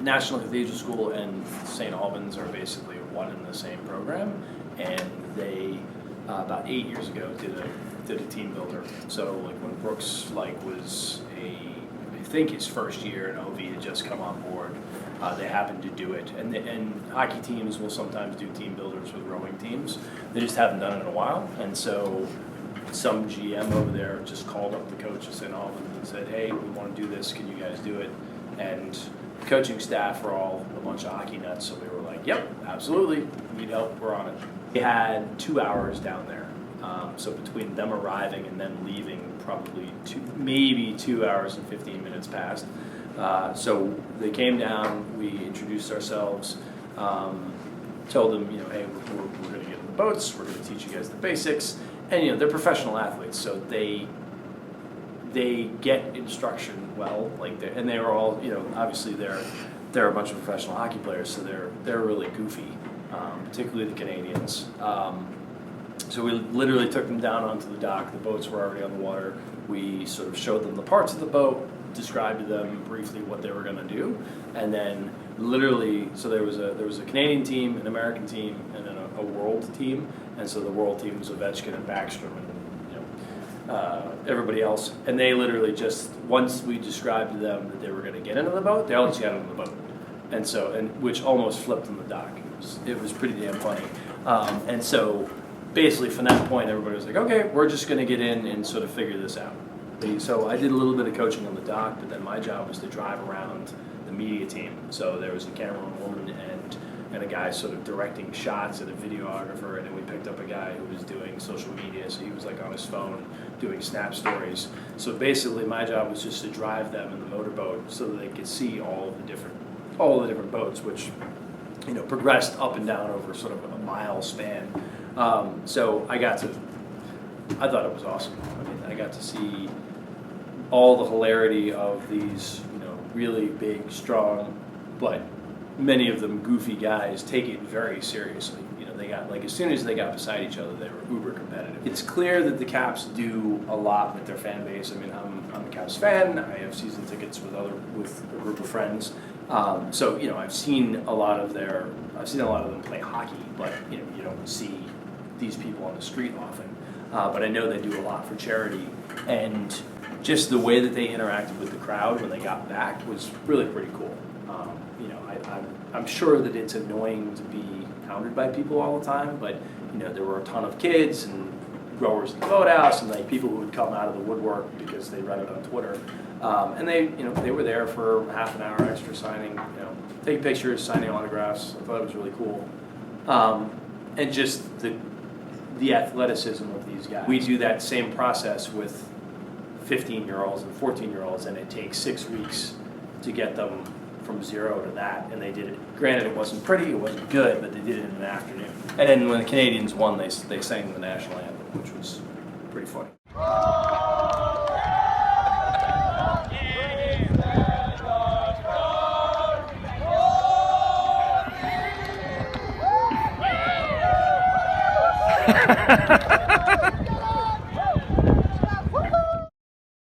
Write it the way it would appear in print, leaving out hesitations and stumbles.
National Cathedral School and St. Albans are basically one and the same program, and they about 8 years ago did a team builder. So like when Brooks was I think his first year, and OV had just come on board, they happened to do it. And hockey teams will sometimes do team builders with rowing teams. They just haven't done it in a while, and so some GM over there just called up the coach of St. Albans and said, "Hey, we want to do this. Can you guys do it?" And the coaching staff were all a bunch of hockey nuts, so we were like, "Yep, absolutely. We need help. We're on it." We had 2 hours down there. So between them arriving and them leaving, probably maybe 2 hours and 15 minutes passed. So they came down, we introduced ourselves, told them, hey, we're going to get in the boats, we're going to teach you guys the basics. And, they're professional athletes, so they get instruction well, and they were all, obviously they're a bunch of professional hockey players, so they're really goofy, particularly the Canadians. So we literally took them down onto the dock. The boats were already on the water. We sort of showed them the parts of the boat, described to them briefly what they were going to do, and then literally, so there was a Canadian team, an American team, and then a world team. And so the world team was Ovechkin and Backstrom and everybody else. And they literally just, once we described to them that they were going to get into the boat, they all just got into the boat, and which almost flipped on the dock. It was pretty damn funny. And so basically from that point, everybody was like, okay, we're just going to get in and sort of figure this out. So I did a little bit of coaching on the dock, but then my job was to drive around the media team. So there was a cameraman woman and a guy sort of directing shots and a videographer, and then we picked up a guy who was doing social media, so he was on his phone doing snap stories. So basically my job was just to drive them in the motorboat so that they could see all the different boats, which progressed up and down over sort of a mile span. So I thought it was awesome. I got to see all the hilarity of these, really big, strong, but many of them goofy guys take it very seriously. They got, as soon as they got beside each other, they were uber competitive. It's clear that the Caps do a lot with their fan base. I'm a Caps fan. I have season tickets with a group of friends. So I've seen a lot of them play hockey, but you don't see these people on the street often. But I know they do a lot for charity, and just the way that they interacted with the crowd when they got back was really pretty cool. I'm sure that it's annoying to be hounded by people all the time, but there were a ton of kids and growers in the boathouse and people who would come out of the woodwork because they read it on Twitter, and they were there for half an hour extra signing, taking pictures, signing autographs. I thought it was really cool, and just the athleticism of these guys. We do that same process with 15-year-olds and 14-year-olds, and it takes 6 weeks to get them from zero to that, and they did it. Granted, it wasn't pretty, it wasn't good, but they did it in an afternoon. And then when the Canadians won, they sang the national anthem, which was pretty funny.